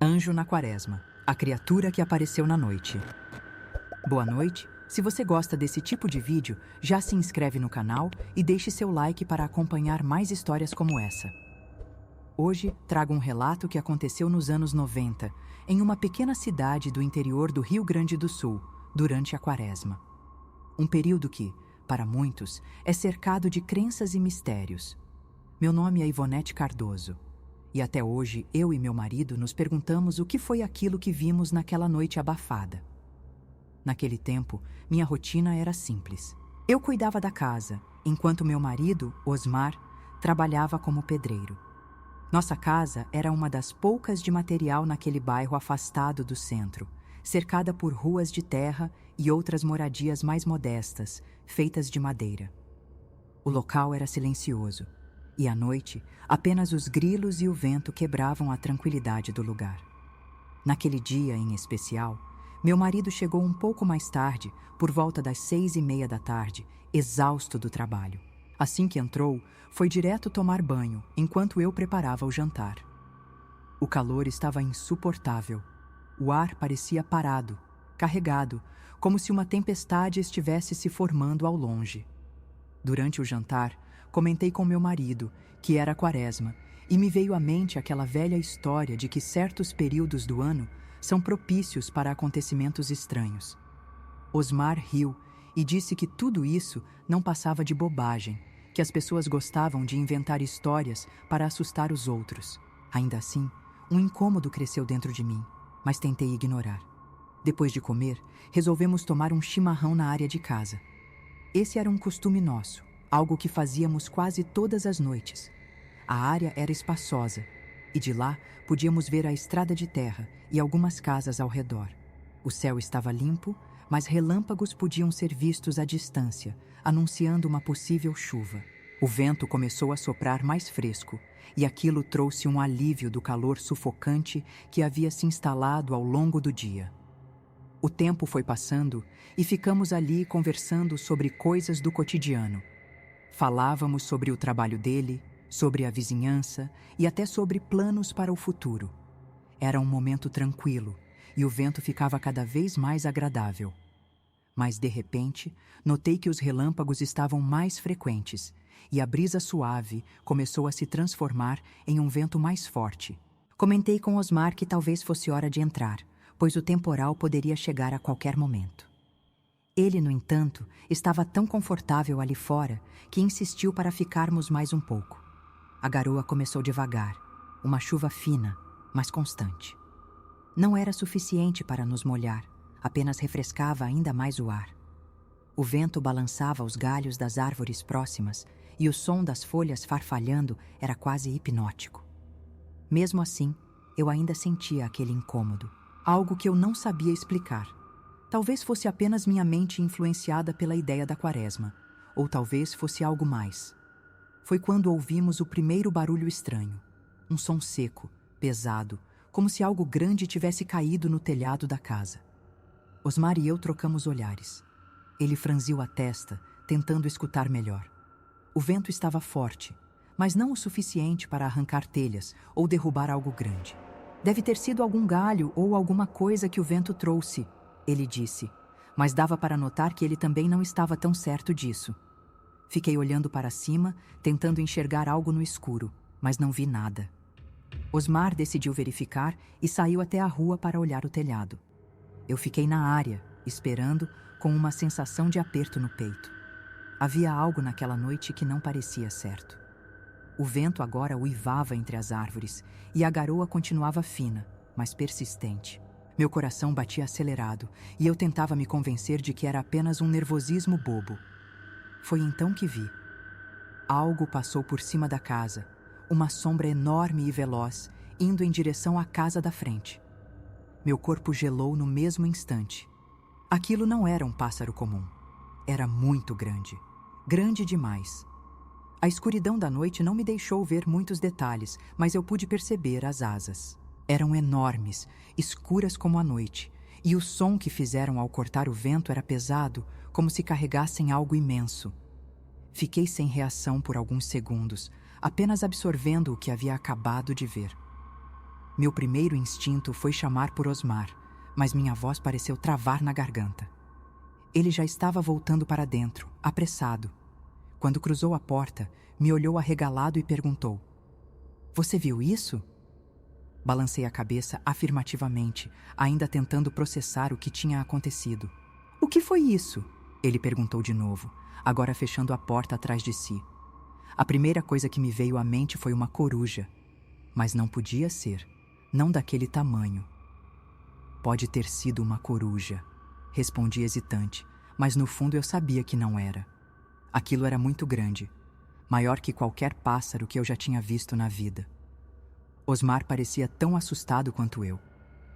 Anjo na Quaresma, a criatura que apareceu na noite. Boa noite. Se você gosta desse tipo de vídeo, já se inscreve no canal e deixe seu like para acompanhar mais histórias como essa. Hoje trago um relato que aconteceu nos anos 90, em uma pequena cidade do interior do Rio Grande do Sul, durante a Quaresma. Um período que, para muitos, é cercado de crenças e mistérios. Meu nome é Ivonete Cardoso. E até hoje, eu e meu marido nos perguntamos o que foi aquilo que vimos naquela noite abafada. Naquele tempo, minha rotina era simples. Eu cuidava da casa, enquanto meu marido, Osmar, trabalhava como pedreiro. Nossa casa era uma das poucas de material naquele bairro afastado do centro, cercada por ruas de terra e outras moradias mais modestas, feitas de madeira. O local era silencioso. E à noite, apenas os grilos e o vento quebravam a tranquilidade do lugar. Naquele dia em especial, meu marido chegou um pouco mais tarde, por volta das 6:30 da tarde, exausto do trabalho. Assim que entrou, foi direto tomar banho, enquanto eu preparava o jantar. O calor estava insuportável. O ar parecia parado, carregado, como se uma tempestade estivesse se formando ao longe. Durante o jantar, comentei com meu marido, que era Quaresma, e me veio à mente aquela velha história de que certos períodos do ano são propícios para acontecimentos estranhos. Osmar riu e disse que tudo isso não passava de bobagem, que as pessoas gostavam de inventar histórias para assustar os outros. Ainda assim, um incômodo cresceu dentro de mim, mas tentei ignorar. Depois de comer, resolvemos tomar um chimarrão na área de casa. Esse era um costume nosso, algo que fazíamos quase todas as noites. A área era espaçosa, e de lá podíamos ver a estrada de terra e algumas casas ao redor. O céu estava limpo, mas relâmpagos podiam ser vistos à distância, anunciando uma possível chuva. O vento começou a soprar mais fresco, e aquilo trouxe um alívio do calor sufocante que havia se instalado ao longo do dia. O tempo foi passando e ficamos ali conversando sobre coisas do cotidiano. Falávamos sobre o trabalho dele, sobre a vizinhança e até sobre planos para o futuro. Era um momento tranquilo e o vento ficava cada vez mais agradável. Mas, de repente, notei que os relâmpagos estavam mais frequentes e a brisa suave começou a se transformar em um vento mais forte. Comentei com Osmar que talvez fosse hora de entrar, pois o temporal poderia chegar a qualquer momento. Ele, no entanto, estava tão confortável ali fora que insistiu para ficarmos mais um pouco. A garoa começou devagar, uma chuva fina, mas constante. Não era suficiente para nos molhar, apenas refrescava ainda mais o ar. O vento balançava os galhos das árvores próximas e o som das folhas farfalhando era quase hipnótico. Mesmo assim, eu ainda sentia aquele incômodo, algo que eu não sabia explicar. Talvez fosse apenas minha mente influenciada pela ideia da Quaresma, ou talvez fosse algo mais. Foi quando ouvimos o primeiro barulho estranho. Um som seco, pesado, como se algo grande tivesse caído no telhado da casa. Osmar e eu trocamos olhares. Ele franziu a testa, tentando escutar melhor. O vento estava forte, mas não o suficiente para arrancar telhas ou derrubar algo grande. Deve ter sido algum galho ou alguma coisa que o vento trouxe, ele disse, mas dava para notar que ele também não estava tão certo disso. Fiquei olhando para cima, tentando enxergar algo no escuro, mas não vi nada. Osmar decidiu verificar e saiu até a rua para olhar o telhado. Eu fiquei na área, esperando, com uma sensação de aperto no peito. Havia algo naquela noite que não parecia certo. O vento agora uivava entre as árvores e a garoa continuava fina, mas persistente. Meu coração batia acelerado e eu tentava me convencer de que era apenas um nervosismo bobo. Foi então que vi. Algo passou por cima da casa, uma sombra enorme e veloz, indo em direção à casa da frente. Meu corpo gelou no mesmo instante. Aquilo não era um pássaro comum. Era muito grande. Grande demais. A escuridão da noite não me deixou ver muitos detalhes, mas eu pude perceber as asas. Eram enormes, escuras como a noite, e o som que fizeram ao cortar o vento era pesado, como se carregassem algo imenso. Fiquei sem reação por alguns segundos, apenas absorvendo o que havia acabado de ver. Meu primeiro instinto foi chamar por Osmar, mas minha voz pareceu travar na garganta. Ele já estava voltando para dentro, apressado. Quando cruzou a porta, me olhou arregalado e perguntou: "Você viu isso?" Balancei a cabeça afirmativamente, ainda tentando processar o que tinha acontecido. "O que foi isso?" Ele perguntou de novo, agora fechando a porta atrás de si. A primeira coisa que me veio à mente foi uma coruja, mas não podia ser, não daquele tamanho. "Pode ter sido uma coruja", respondi hesitante, mas no fundo eu sabia que não era. Aquilo era muito grande, maior que qualquer pássaro que eu já tinha visto na vida. Osmar parecia tão assustado quanto eu.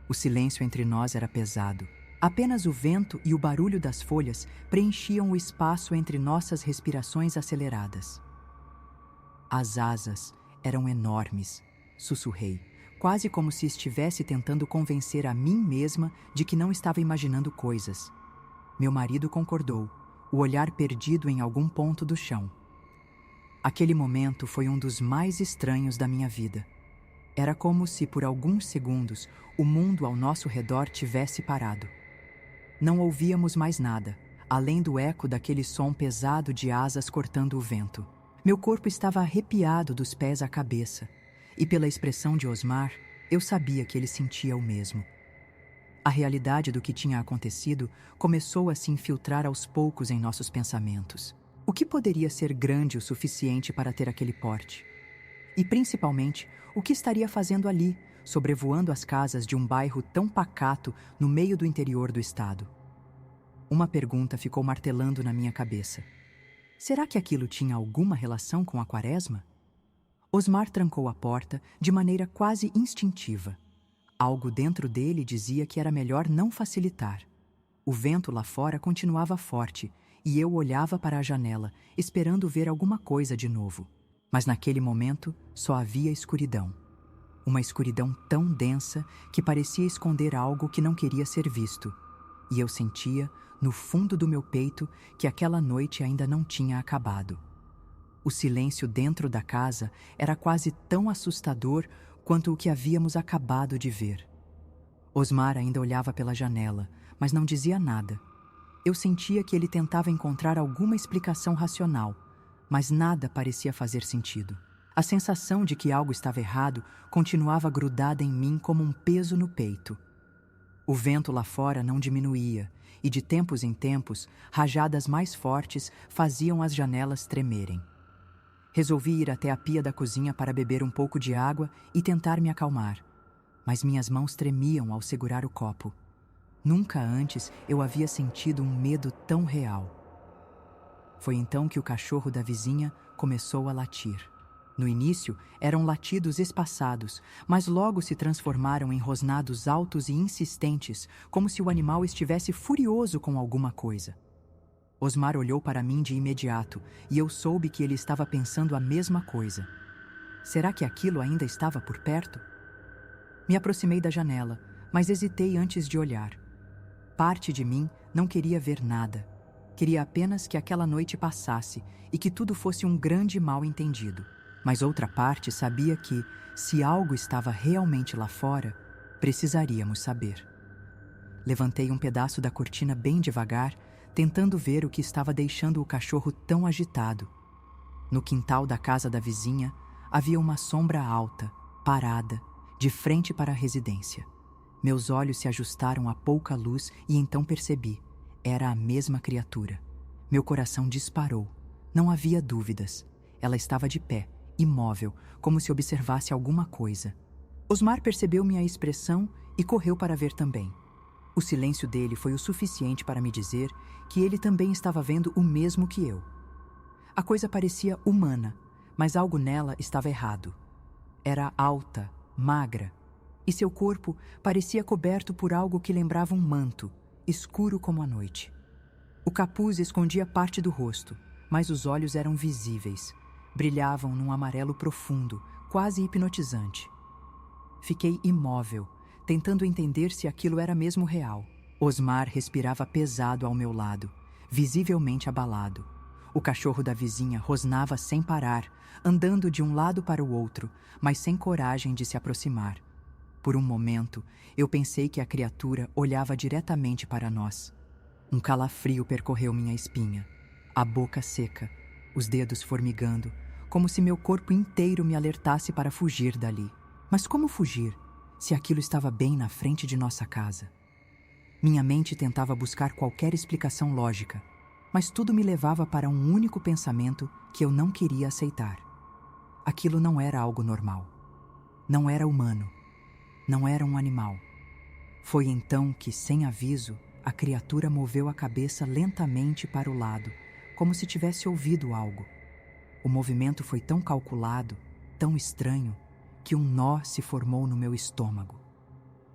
O silêncio entre nós era pesado. Apenas o vento e o barulho das folhas preenchiam o espaço entre nossas respirações aceleradas. "As asas eram enormes", sussurrei, quase como se estivesse tentando convencer a mim mesma de que não estava imaginando coisas. Meu marido concordou, o olhar perdido em algum ponto do chão. Aquele momento foi um dos mais estranhos da minha vida. Era como se, por alguns segundos, o mundo ao nosso redor tivesse parado. Não ouvíamos mais nada, além do eco daquele som pesado de asas cortando o vento. Meu corpo estava arrepiado dos pés à cabeça, e pela expressão de Osmar, eu sabia que ele sentia o mesmo. A realidade do que tinha acontecido começou a se infiltrar aos poucos em nossos pensamentos. O que poderia ser grande o suficiente para ter aquele porte? E, principalmente, o que estaria fazendo ali, sobrevoando as casas de um bairro tão pacato no meio do interior do estado? Uma pergunta ficou martelando na minha cabeça. Será que aquilo tinha alguma relação com a quaresma? Osmar trancou a porta de maneira quase instintiva. Algo dentro dele dizia que era melhor não facilitar. O vento lá fora continuava forte e eu olhava para a janela, esperando ver alguma coisa de novo. Mas naquele momento só havia escuridão. Uma escuridão tão densa que parecia esconder algo que não queria ser visto. E eu sentia, no fundo do meu peito, que aquela noite ainda não tinha acabado. O silêncio dentro da casa era quase tão assustador quanto o que havíamos acabado de ver. Osmar ainda olhava pela janela, mas não dizia nada. Eu sentia que ele tentava encontrar alguma explicação racional, mas nada parecia fazer sentido. A sensação de que algo estava errado continuava grudada em mim como um peso no peito. O vento lá fora não diminuía, e de tempos em tempos, rajadas mais fortes faziam as janelas tremerem. Resolvi ir até a pia da cozinha para beber um pouco de água e tentar me acalmar, mas minhas mãos tremiam ao segurar o copo. Nunca antes eu havia sentido um medo tão real. Foi então que o cachorro da vizinha começou a latir. No início, eram latidos espaçados, mas logo se transformaram em rosnados altos e insistentes, como se o animal estivesse furioso com alguma coisa. Osmar olhou para mim de imediato, e eu soube que ele estava pensando a mesma coisa. Será que aquilo ainda estava por perto? Me aproximei da janela, mas hesitei antes de olhar. Parte de mim não queria ver nada. Queria apenas que aquela noite passasse e que tudo fosse um grande mal-entendido. Mas outra parte sabia que, se algo estava realmente lá fora, precisaríamos saber. Levantei um pedaço da cortina bem devagar, tentando ver o que estava deixando o cachorro tão agitado. No quintal da casa da vizinha, havia uma sombra alta, parada, de frente para a residência. Meus olhos se ajustaram à pouca luz e então percebi. Era a mesma criatura. Meu coração disparou. Não havia dúvidas. Ela estava de pé, imóvel, como se observasse alguma coisa. Osmar percebeu minha expressão e correu para ver também. O silêncio dele foi o suficiente para me dizer que ele também estava vendo o mesmo que eu. A coisa parecia humana, mas algo nela estava errado. Era alta, magra, e seu corpo parecia coberto por algo que lembrava um manto, escuro como a noite. O capuz escondia parte do rosto, mas os olhos eram visíveis. Brilhavam num amarelo profundo, quase hipnotizante. Fiquei imóvel, tentando entender se aquilo era mesmo real. Osmar respirava pesado ao meu lado, visivelmente abalado. O cachorro da vizinha rosnava sem parar, andando de um lado para o outro, mas sem coragem de se aproximar. Por um momento, eu pensei que a criatura olhava diretamente para nós. Um calafrio percorreu minha espinha, a boca seca, os dedos formigando, como se meu corpo inteiro me alertasse para fugir dali. Mas como fugir, se aquilo estava bem na frente de nossa casa? Minha mente tentava buscar qualquer explicação lógica, mas tudo me levava para um único pensamento que eu não queria aceitar. Aquilo não era algo normal. Não era humano. Não era um animal. Foi então que, sem aviso, a criatura moveu a cabeça lentamente para o lado, como se tivesse ouvido algo. O movimento foi tão calculado, tão estranho, que um nó se formou no meu estômago.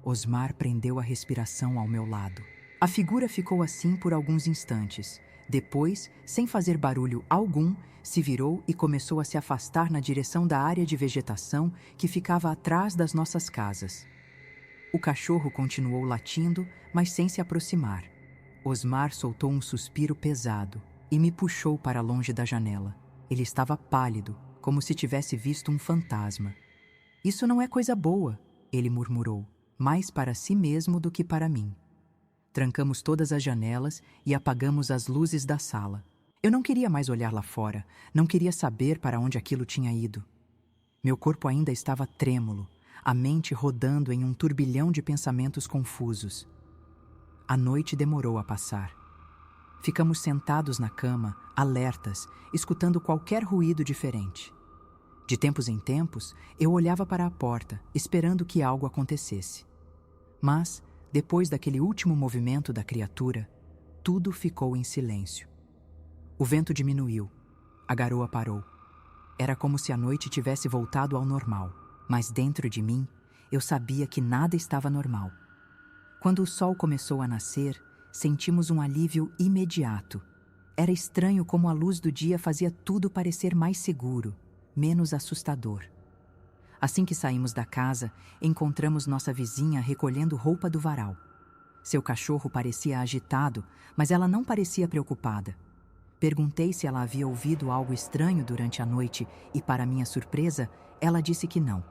Osmar prendeu a respiração ao meu lado. A figura ficou assim por alguns instantes. Depois, sem fazer barulho algum, se virou e começou a se afastar na direção da área de vegetação que ficava atrás das nossas casas. O cachorro continuou latindo, mas sem se aproximar. Osmar soltou um suspiro pesado e me puxou para longe da janela. Ele estava pálido, como se tivesse visto um fantasma. "Isso não é coisa boa", ele murmurou, mais para si mesmo do que para mim. Trancamos todas as janelas e apagamos as luzes da sala. Eu não queria mais olhar lá fora, não queria saber para onde aquilo tinha ido. Meu corpo ainda estava trêmulo, a mente rodando em um turbilhão de pensamentos confusos. A noite demorou a passar. Ficamos sentados na cama, alertas, escutando qualquer ruído diferente. De tempos em tempos, eu olhava para a porta, esperando que algo acontecesse. Mas, depois daquele último movimento da criatura, tudo ficou em silêncio. O vento diminuiu. A garoa parou. Era como se a noite tivesse voltado ao normal, mas dentro de mim, eu sabia que nada estava normal. Quando o sol começou a nascer, sentimos um alívio imediato. Era estranho como a luz do dia fazia tudo parecer mais seguro, menos assustador. Assim que saímos da casa, encontramos nossa vizinha recolhendo roupa do varal. Seu cachorro parecia agitado, mas ela não parecia preocupada. Perguntei se ela havia ouvido algo estranho durante a noite e, para minha surpresa, ela disse que não.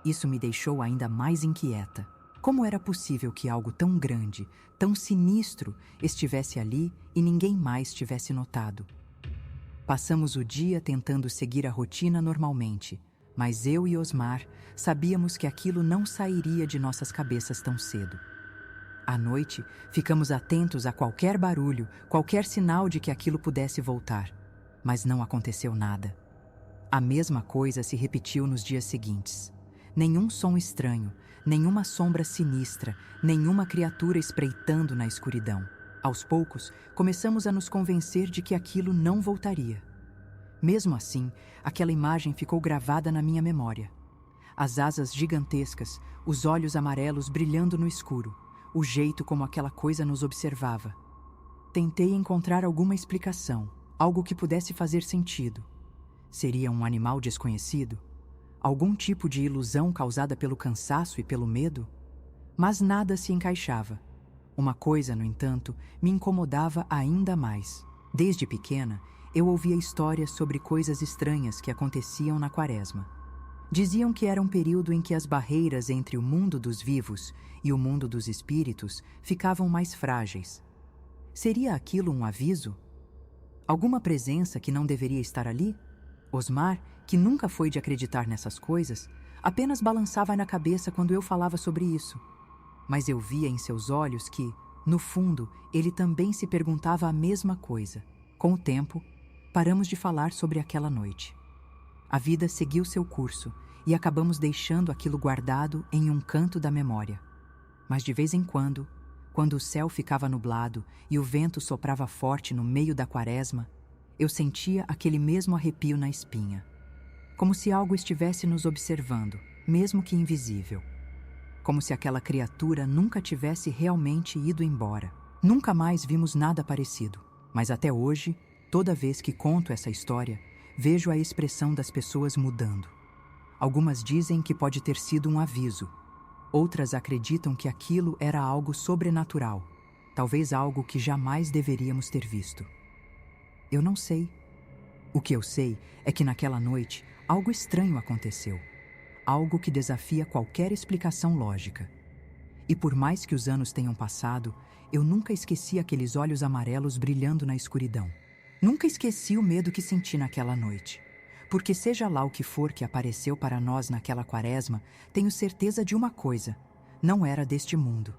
Isso me deixou ainda mais inquieta. Como era possível que algo tão grande, tão sinistro, estivesse ali e ninguém mais tivesse notado? Passamos o dia tentando seguir a rotina normalmente, mas eu e Osmar sabíamos que aquilo não sairia de nossas cabeças tão cedo. À noite, ficamos atentos a qualquer barulho, qualquer sinal de que aquilo pudesse voltar, mas não aconteceu nada. A mesma coisa se repetiu nos dias seguintes. Nenhum som estranho, nenhuma sombra sinistra, nenhuma criatura espreitando na escuridão. Aos poucos, começamos a nos convencer de que aquilo não voltaria. Mesmo assim, aquela imagem ficou gravada na minha memória. As asas gigantescas, os olhos amarelos brilhando no escuro, o jeito como aquela coisa nos observava. Tentei encontrar alguma explicação, algo que pudesse fazer sentido. Seria um animal desconhecido? Algum tipo de ilusão causada pelo cansaço e pelo medo? Mas nada se encaixava. Uma coisa, no entanto, me incomodava ainda mais. Desde pequena, eu ouvia histórias sobre coisas estranhas que aconteciam na Quaresma. Diziam que era um período em que as barreiras entre o mundo dos vivos e o mundo dos espíritos ficavam mais frágeis. Seria aquilo um aviso? Alguma presença que não deveria estar ali? Osmar, que nunca foi de acreditar nessas coisas, apenas balançava na cabeça quando eu falava sobre isso. Mas eu via em seus olhos que, no fundo, ele também se perguntava a mesma coisa. Com o tempo, paramos de falar sobre aquela noite. A vida seguiu seu curso e acabamos deixando aquilo guardado em um canto da memória. Mas de vez em quando o céu ficava nublado e o vento soprava forte no meio da Quaresma, eu sentia aquele mesmo arrepio na espinha. Como se algo estivesse nos observando, mesmo que invisível. Como se aquela criatura nunca tivesse realmente ido embora. Nunca mais vimos nada parecido, mas até hoje, toda vez que conto essa história, vejo a expressão das pessoas mudando. Algumas dizem que pode ter sido um aviso. Outras acreditam que aquilo era algo sobrenatural, talvez algo que jamais deveríamos ter visto. Eu não sei. O que eu sei é que naquela noite algo estranho aconteceu. algo que desafia qualquer explicação lógica. E por mais que os anos tenham passado, eu nunca esqueci aqueles olhos amarelos brilhando na escuridão. Nunca esqueci o medo que senti naquela noite. Porque seja lá o que for que apareceu para nós naquela quaresma, tenho certeza de uma coisa: não era deste mundo.